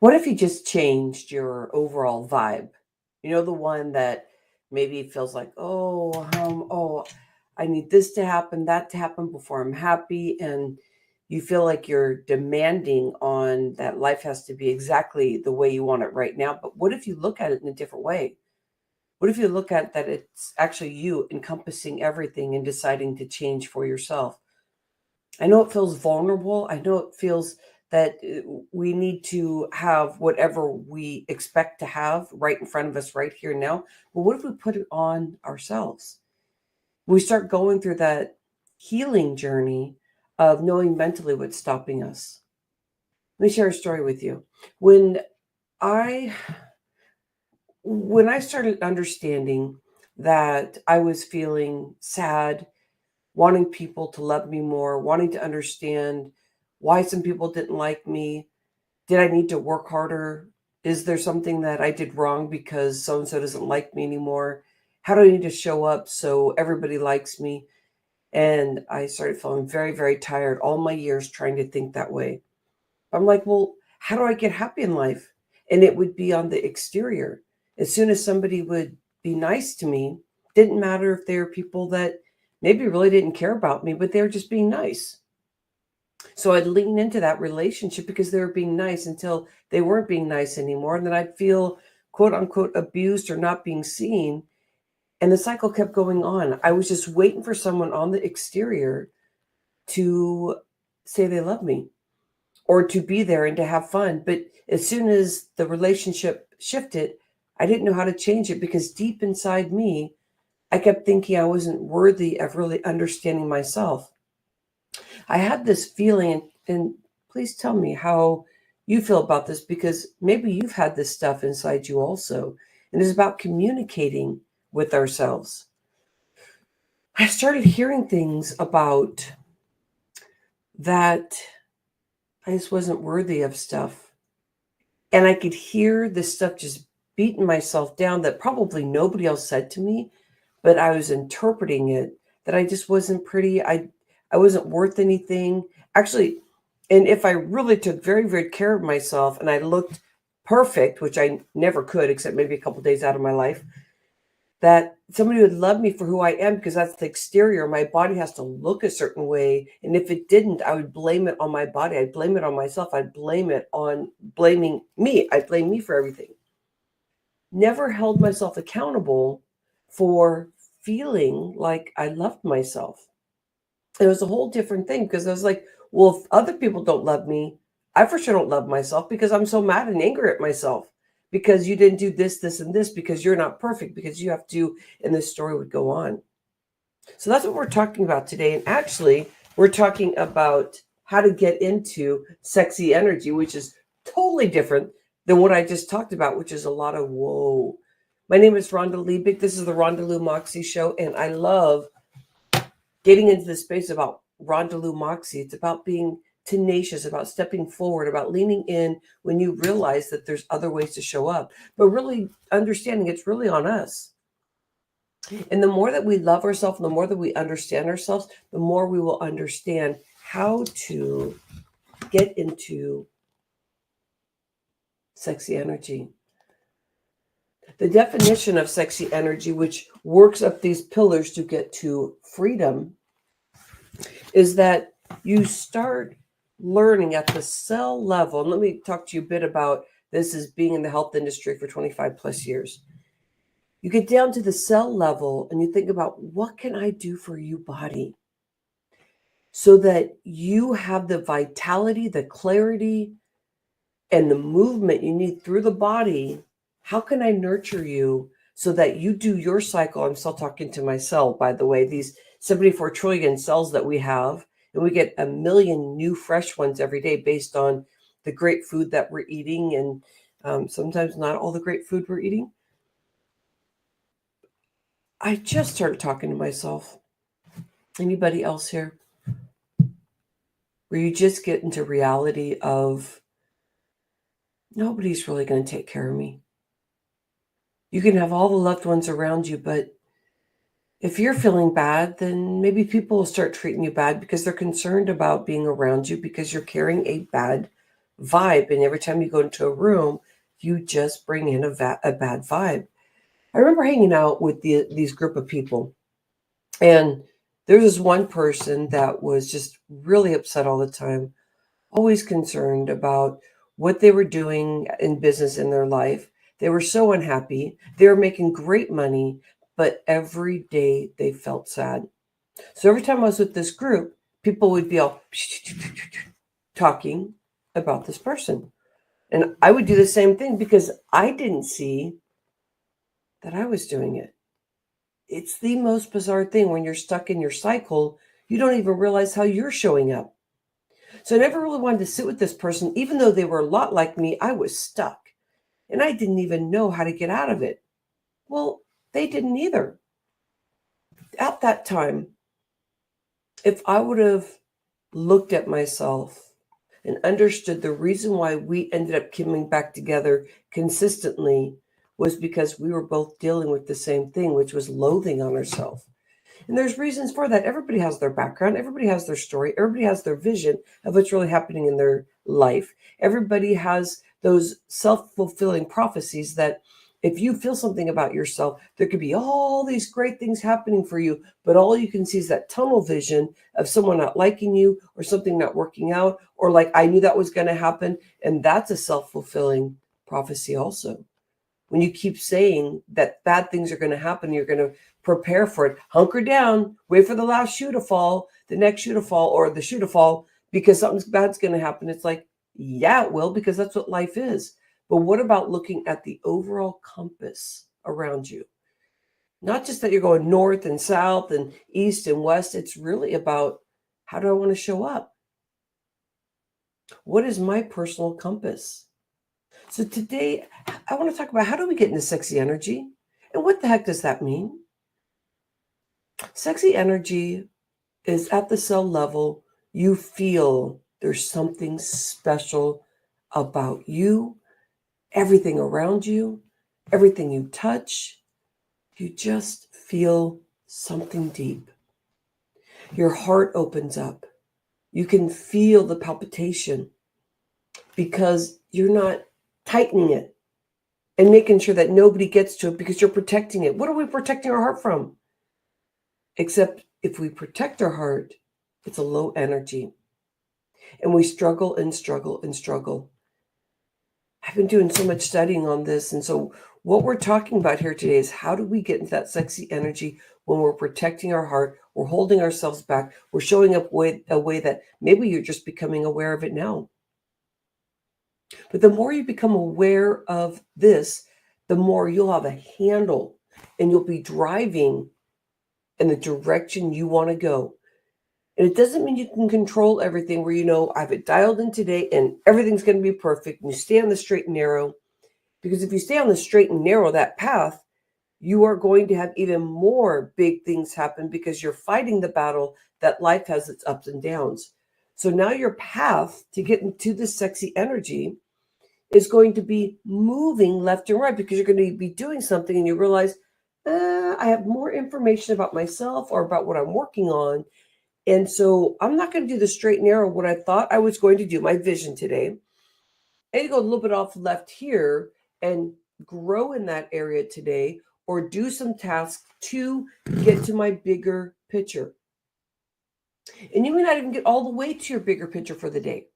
What if you just changed your overall vibe? You know, the one that maybe feels like, oh, I need this to happen, that to happen before I'm happy. And you feel like you're demanding on that life has to be exactly the way you want it right now. But what if you look at it in a different way? What if you look at that it's actually you encompassing everything and deciding to change for yourself? I know it feels vulnerable. I know it feels that we need to have whatever we expect to have right in front of us right here now. But what if we put it on ourselves? We start going through that healing journey of knowing mentally what's stopping us. Let me share a story with you. When I when I started understanding that I was feeling sad, wanting people to love me more, wanting to understand why some people didn't like me. Did I need to work harder? Is there something that I did wrong because so and so doesn't like me anymore? How do I need to show up so everybody likes me? And I started feeling very, very tired all my years trying to think that way. I'm like, well, how do I get happy in life? And it would be on the exterior. As soon as somebody would be nice to me, didn't matter if they were people that maybe really didn't care about me, but they were just being nice. So I'd lean into that relationship because they were being nice until they weren't being nice anymore. And then I'd feel quote unquote abused or not being seen. And the cycle kept going on. I was just waiting for someone on the exterior to say they love me or to be there and to have fun. But as soon as the relationship shifted, I didn't know how to change it because deep inside me, I kept thinking I wasn't worthy of really understanding myself. I had this feeling, and please tell me how you feel about this because maybe you've had this stuff inside you also. And it's about communicating with ourselves. I started hearing things about that I just wasn't worthy of stuff. And I could hear this stuff just beating myself down that probably nobody else said to me, but I was interpreting it that I just wasn't pretty. I wasn't worth anything. Actually, and if I really took very, very care of myself and I looked perfect, which I never could, except maybe a couple days out of my life, that somebody would love me for who I am because that's the exterior. My body has to look a certain way. And if it didn't, I would blame it on my body. I'd blame it on myself. I'd blame it on blaming me. I'd blame me for everything. Never held myself accountable for feeling like I loved myself. It was a whole different thing because I was like, well, if other people don't love me, I for sure don't love myself because I'm so mad and angry at myself because you didn't do this, this, and this because you're not perfect because you have to, and this story would go on. So that's what we're talking about today. And actually, we're talking about how to get into sexy energy, which is totally different than what I just talked about, which is a lot of whoa. My name is Rhonda Liebig. This is the Rhonda Moxie Show, and I love getting into the space about Rhonda Moxie. It's about being tenacious, about stepping forward, about leaning in when you realize that there's other ways to show up, but really understanding it's really on us. And the more that we love ourselves, the more that we understand ourselves, the more we will understand how to get into sexy energy. The definition of sexy energy, which works up these pillars to get to freedom, is that you start learning at the cell level. And let me talk to you a bit about this as being in the health industry for 25 plus years. You get down to the cell level and you think about what can I do for you, body, so that you have the vitality, the clarity, and the movement you need through the body. How can I nurture you so that you do your cycle? I'm still talking to my cell, by the way, these 74 trillion cells that we have, and we get a million new fresh ones every day based on the great food that we're eating, and sometimes not all the great food we're eating. I just started talking to myself. Anybody else here? Where you just get into reality of nobody's really going to take care of me. You can have all the loved ones around you, but if you're feeling bad, then maybe people will start treating you bad because they're concerned about being around you because you're carrying a bad vibe. And every time you go into a room, you just bring in a bad vibe. I remember hanging out with these group of people, and there was this one person that was just really upset all the time, always concerned about what they were doing in business in their life. They were so unhappy. They were making great money, but every day they felt sad. So every time I was with this group, people would be all talking about this person. And I would do the same thing because I didn't see that I was doing it. It's the most bizarre thing when you're stuck in your cycle, you don't even realize how you're showing up. So I never really wanted to sit with this person, even though they were a lot like me. I was stuck and I didn't even know how to get out of it. Well, they didn't either. At that time, if I would have looked at myself and understood the reason why we ended up coming back together consistently was because we were both dealing with the same thing, which was loathing on ourselves. And there's reasons for that. Everybody has their background, everybody has their story, everybody has their vision of what's really happening in their life. Everybody has those self-fulfilling prophecies that if you feel something about yourself, there could be all these great things happening for you, but all you can see is that tunnel vision of someone not liking you or something not working out, or like, I knew that was going to happen. And that's a self-fulfilling prophecy also. When you keep saying that bad things are going to happen, you're going to prepare for it. Hunker down, wait for the last shoe to fall, the next shoe to fall, or the shoe to fall because something bad's going to happen. It's like, yeah, it will, because that's what life is. But what about looking at the overall compass around you? Not just that you're going north and south and east and west. It's really about, how do I want to show up? What is my personal compass? So today, I want to talk about, how do we get into sexy energy? And what the heck does that mean? Sexy energy is at the cell level. You feel there's something special about you, everything around you, everything you touch. You just feel something deep. Your heart opens up. You can feel the palpitation because you're not tightening it and making sure that nobody gets to it, because you're protecting it. What are we protecting our heart from? Except if we protect our heart, it's a low energy. And we struggle and struggle and struggle. I've been doing so much studying on this. And so what we're talking about here today is, how do we get into that sexy energy when we're protecting our heart, we're holding ourselves back, we're showing up a way that maybe you're just becoming aware of it now. But the more you become aware of this, the more you'll have a handle and you'll be driving in the direction you want to go. And it doesn't mean you can control everything where, I have it dialed in today and everything's going to be perfect and you stay on the straight and narrow. Because if you stay on the straight and narrow, that path, you are going to have even more big things happen because you're fighting the battle that life has its ups and downs. So now your path to get into this sexy energy is going to be moving left and right, because you're going to be doing something and you realize, I have more information about myself or about what I'm working on. And so I'm not going to do the straight and narrow, what I thought I was going to do, my vision today. I need to go a little bit off left here and grow in that area today, or do some tasks to get to my bigger picture. And you may not even get all the way to your bigger picture for the day,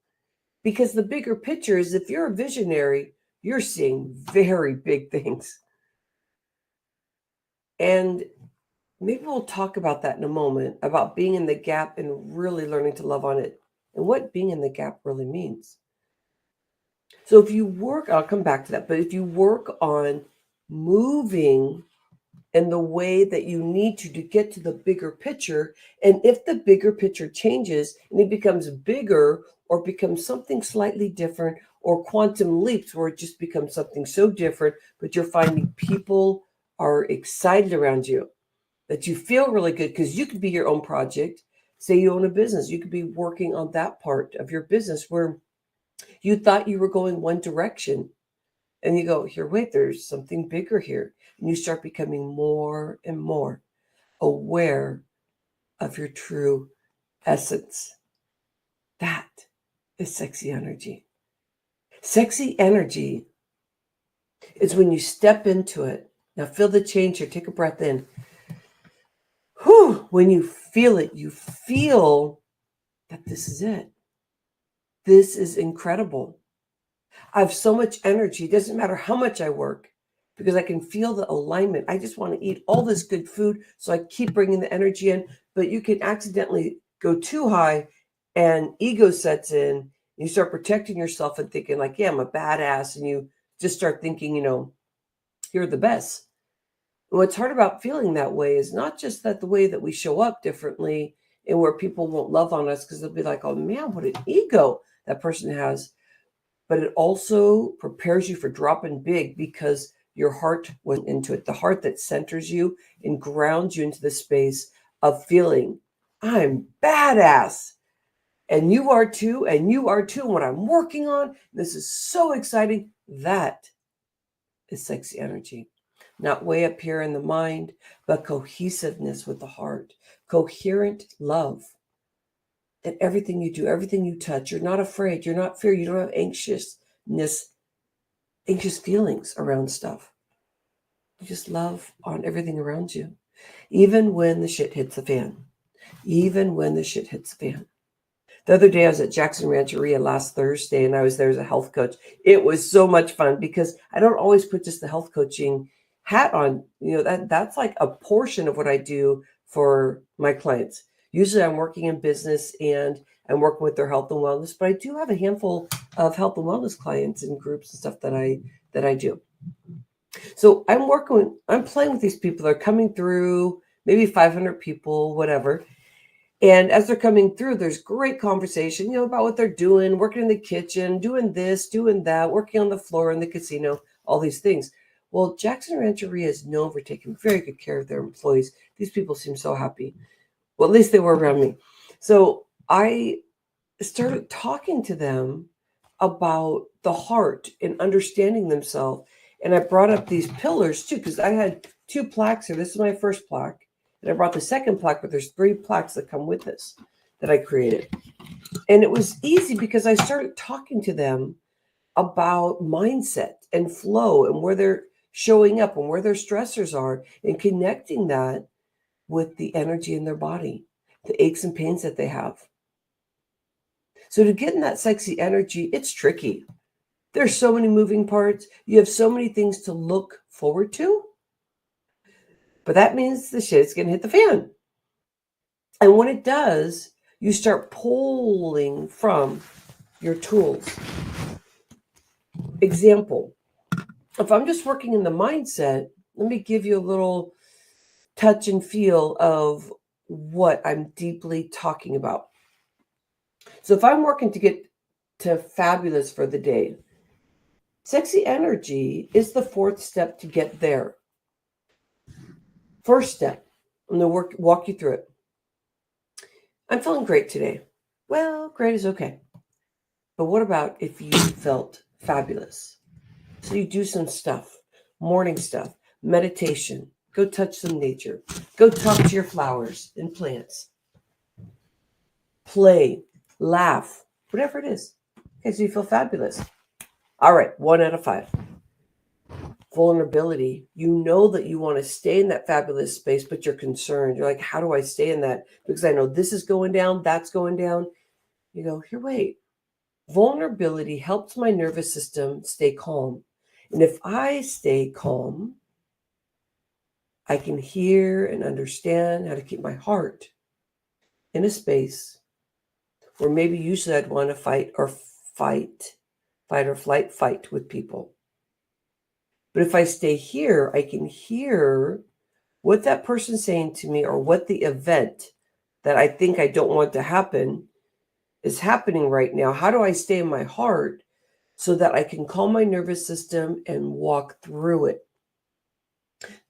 because the bigger picture is, if you're a visionary, you're seeing very big things. And maybe we'll talk about that in a moment, about being in the gap and really learning to love on it, and what being in the gap really means. So if you work, I'll come back to that, but if you work on moving in the way that you need to get to the bigger picture, and if the bigger picture changes and it becomes bigger or becomes something slightly different, or quantum leaps where it just becomes something so different, but you're finding people are excited around you, that you feel really good, because you could be your own project. Say you own a business, you could be working on that part of your business where you thought you were going one direction, and you go, here, wait, there's something bigger here. And you start becoming more and more aware of your true essence. That is sexy energy. Sexy energy is when you step into it. Now feel the change here. Take a breath in. Whew, when you feel it, you feel that this is it. This is incredible. I have so much energy. It doesn't matter how much I work because I can feel the alignment. I just want to eat all this good food. So I keep bringing the energy in, but you can accidentally go too high and ego sets in. You start protecting yourself and thinking like, yeah, I'm a badass. And you just start thinking, you're the best. And what's hard about feeling that way is not just that the way that we show up differently and where people won't love on us because they'll be like, oh man, what an ego that person has. But it also prepares you for dropping big because your heart went into it. The heart that centers you and grounds you into the space of feeling, I'm badass. And you are too, and you are too. And what I'm working on, this is so exciting. That is sexy energy. Not way up here in the mind, but cohesiveness with the heart, coherent love. And everything you do, everything you touch, you're not afraid, you're not fear, you don't have anxious feelings around stuff. You just love on everything around you, even when the shit hits the fan. Even when the shit hits the fan. The other day I was at Jackson Rancheria last Thursday and I was there as a health coach. It was so much fun because I don't always put just the health coaching hat on. That's like a portion of what I do for my clients. Usually I'm working in business and I'm working with their health and wellness, but I do have a handful of health and wellness clients and groups and stuff that I do. So I'm playing with these people. They're coming through, maybe 500 people, whatever. And as they're coming through, there's great conversation, about what they're doing, working in the kitchen, doing this, doing that, working on the floor in the casino, all these things. Well, Jackson Rancheria is known for taking very good care of their employees. These people seem so happy. Well, at least they were around me. So I started talking to them about the heart and understanding themselves. And I brought up these pillars too, because I had 2 plaques here. This is my first plaque. And I brought the second plaque, but there's 3 plaques that come with this that I created. And it was easy because I started talking to them about mindset and flow and where they're showing up and where their stressors are and connecting that with the energy in their body, the aches and pains that they have. So to get in that sexy energy, it's tricky. There's so many moving parts. You have so many things to look forward to. But that means the shit's going to hit the fan. And when it does, you start pulling from your tools. Example, if I'm just working in the mindset, let me give you a little touch and feel of what I'm deeply talking about. So if I'm working to get to fabulous for the day, sexy energy is the 4th step to get there. First step, I'm going to walk you through it. I'm feeling great today. Well, great is okay. But what about if you felt fabulous? So you do some stuff, morning stuff, meditation, go touch some nature, go talk to your flowers and plants, play, laugh, whatever it is. Okay, so you feel fabulous. All right, 1 out of 5. Vulnerability. You know that you want to stay in that fabulous space, but you're concerned. You're like, how do I stay in that? Because I know this is going down, that's going down. You go, here, wait. Vulnerability helps my nervous system stay calm. And if I stay calm, I can hear and understand how to keep my heart in a space where maybe usually I'd want to fight or flight with people. But if I stay here, I can hear what that person's saying to me or what the event that I think I don't want to happen is happening right now. How do I stay in my heart so that I can calm my nervous system and walk through it?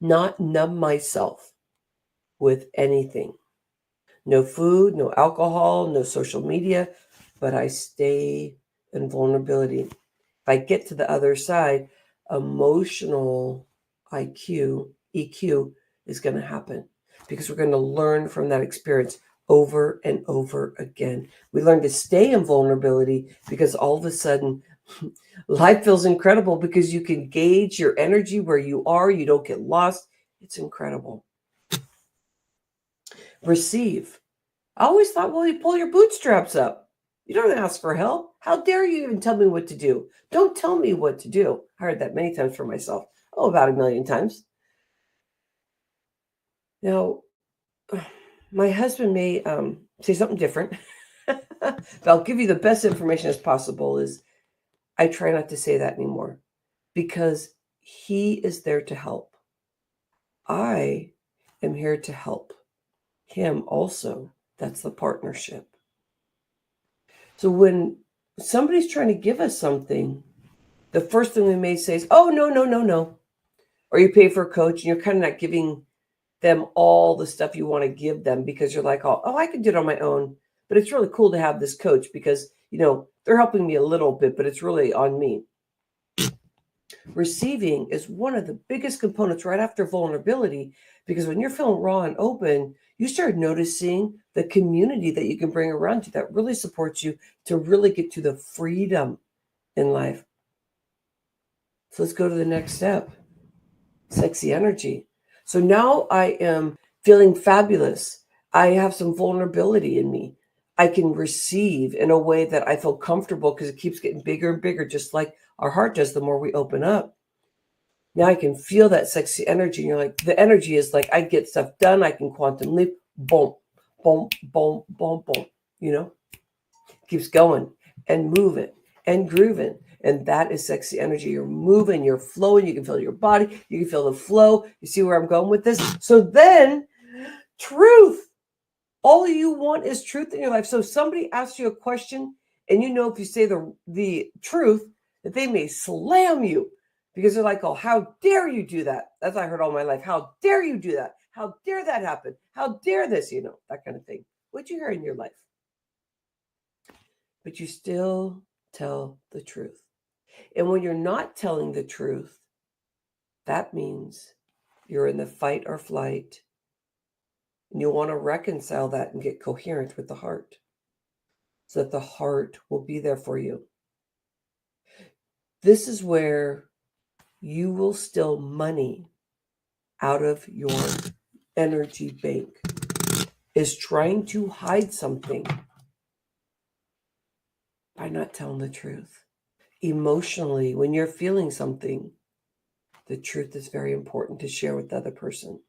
Not numb myself with anything. No food, no alcohol, no social media, but I stay in vulnerability. If I get to the other side, emotional EQ is going to happen because we're going to learn from that experience over and over again. We learn to stay in vulnerability because all of a sudden Life feels incredible because you can gauge your energy where you are. You don't get lost. It's incredible. Receive. I always thought, well, you pull your bootstraps up. You don't ask for help. How dare you even tell me what to do? Don't tell me what to do. I heard that many times for myself. Oh, about 1,000,000 times. Now, my husband may say something different, but I'll give you the best information as possible. Is I try not to say that anymore because he is there to help. I am here to help him also. That's the partnership. So when somebody's trying to give us something, the first thing we may say is, oh, no, no, no, no. Or you pay for a coach and you're kind of not giving them all the stuff you want to give them because you're like, oh, I can do it on my own. But it's really cool to have this coach because, they're helping me a little bit, but it's really on me. Receiving is one of the biggest components right after vulnerability, because when you're feeling raw and open, you start noticing the community that you can bring around you that really supports you to really get to the freedom in life. So let's go to the next step. Sexy energy. So now I am feeling fabulous. I have some vulnerability in me. I can receive in a way that I feel comfortable because it keeps getting bigger and bigger, just like our heart does the more we open up. Now I can feel that sexy energy. And you're like, the energy is like, I get stuff done. I can quantum leap. Boom, boom, boom, boom, boom. Keeps going and moving and grooving. And that is sexy energy. You're moving, you're flowing. You can feel your body. You can feel the flow. You see where I'm going with this? So then truth. All you want is truth in your life. So if somebody asks you a question and if you say the truth, that they may slam you because they're like, oh, how dare you do that? That's what I heard all my life. How dare you do that? How dare that happen? How dare this? That kind of thing. What'd you hear in your life? But you still tell the truth. And when you're not telling the truth, that means you're in the fight or flight. And you want to reconcile that and get coherent with the heart so that the heart will be there for you. This is where you will steal money out of your energy bank, is trying to hide something by not telling the truth. Emotionally, when you're feeling something, the truth is very important to share with the other person.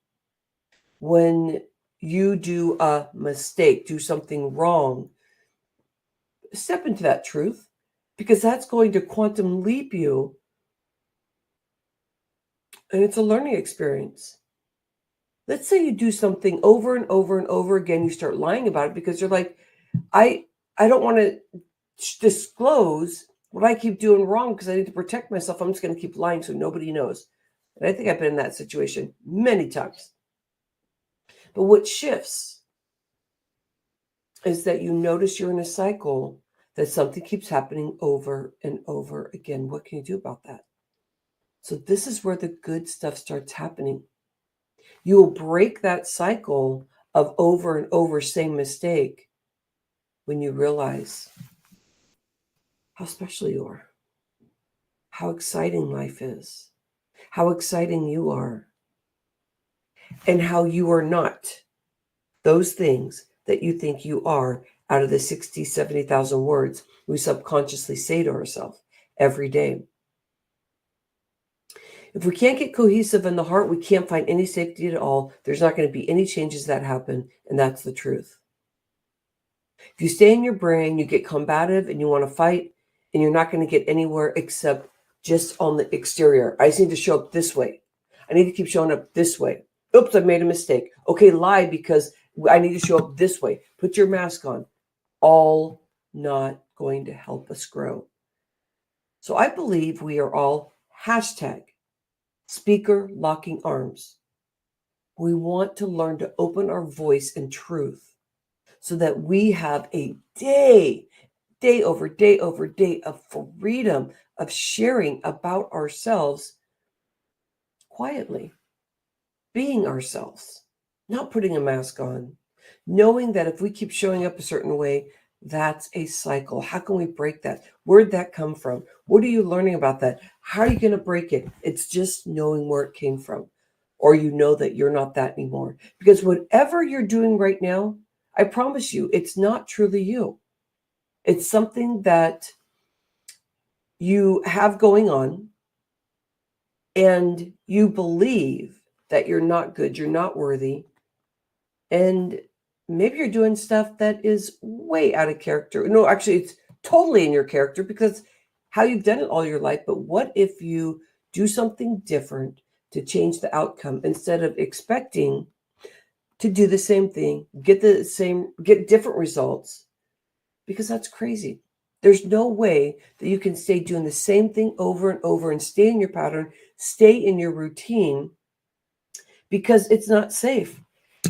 When you do a mistake, do something wrong, step into that truth because that's going to quantum leap you. And it's a learning experience. Let's say you do something over and over and over again. You start lying about it because you're like, I don't want to disclose what I keep doing wrong because I need to protect myself. I'm just going to keep lying so nobody knows. And I think I've been in that situation many times. But what shifts is that you notice you're in a cycle, that something keeps happening over and over again. What can you do about that? So this is where the good stuff starts happening. You will break that cycle of over and over same mistake when you realize how special you are, how exciting life is, how exciting you are, and how you are not those things that you think you are out of the 60, 70,000 words we subconsciously say to ourselves every day. If we can't get cohesive in the heart, we can't find any safety at all. There's not going to be any changes that happen, and that's the truth. If you stay in your brain, you get combative and you want to fight, and you're not going to get anywhere except just on the exterior. I just need to show up this way. I need to keep showing up this way. Oops, I made a mistake. Okay, lie because I need to show up this way. Put your mask on. All not going to help us grow. So I believe we are all hashtag speaker locking arms. We want to learn to open our voice in truth so that we have a day over day over day of freedom of sharing about ourselves quietly, being ourselves, not putting a mask on, knowing that if we keep showing up a certain way, That's a cycle. How can we break that? Where'd that come from? What are you learning about that? How are you going to break it? It's just knowing where it came from, or you know that you're not that anymore. Because whatever you're doing right now, I promise you, it's not truly you. It's something that you have going on, and you believe that you're not good, you're not worthy, and maybe you're doing stuff that is way out of character. No, actually, it's totally in your character because how you've done it all your life. But what if you do something different to change the outcome instead of expecting to do the same thing, get different results? Because that's crazy. There's no way that you can stay doing the same thing over and over and stay in your pattern, stay in your routine, because it's not safe.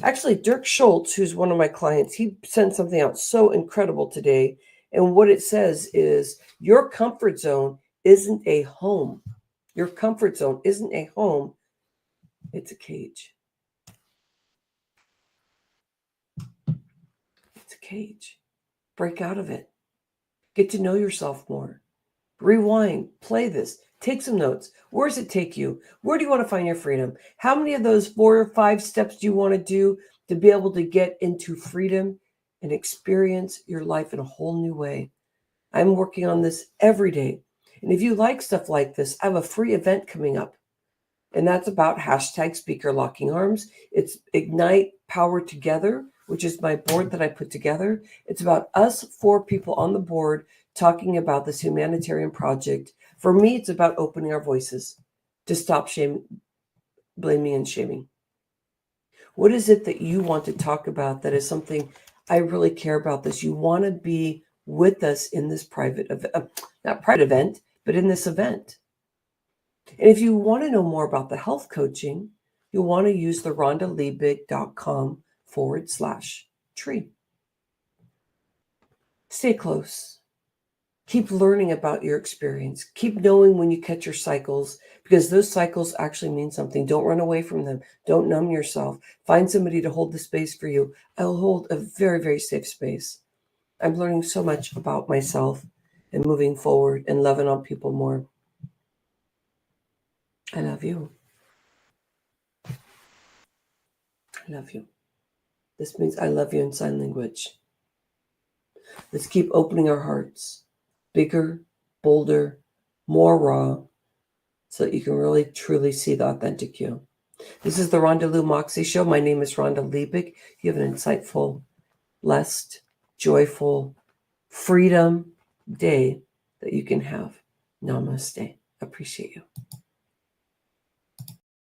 Actually, Dirk Schultz, who's one of my clients, he sent something out so incredible today. And what it says is your comfort zone isn't a home. Your comfort zone isn't a home. It's a cage. It's a cage. Break out of it. Get to know yourself more. Rewind, play this, take some notes. Where does it take you? Where do you want to find your freedom? How many of those 4 or 5 steps do you want to do to be able to get into freedom and experience your life in a whole new way? I'm working on this every day. And if you like stuff like this, I have a free event coming up. And that's about hashtag speaker locking arms. It's Ignite Power Together, which is my board that I put together. It's about us 4 people on the board talking about this humanitarian project. For me, it's about opening our voices to stop blaming and shaming. What is it that you want to talk about that is something I really care about this? You want to be with us in this not private event, but in this event. And if you want to know more about the health coaching, you'll want to use the rhondaliebig.com/tree. Stay close. Keep learning about your experience. Keep knowing when you catch your cycles, because those cycles actually mean something. Don't run away from them. Don't numb yourself. Find somebody to hold the space for you. I'll hold a very, very safe space. I'm learning so much about myself and moving forward and loving on people more. I love you. I love you. This means I love you in sign language. Let's keep opening our hearts, bigger, bolder, more raw, so that you can really truly see the authentic you. This is the Rhonda Moxie Show. My name is Rhonda Liebig. You have an insightful, blessed, joyful, freedom day that you can have. Namaste. Appreciate you.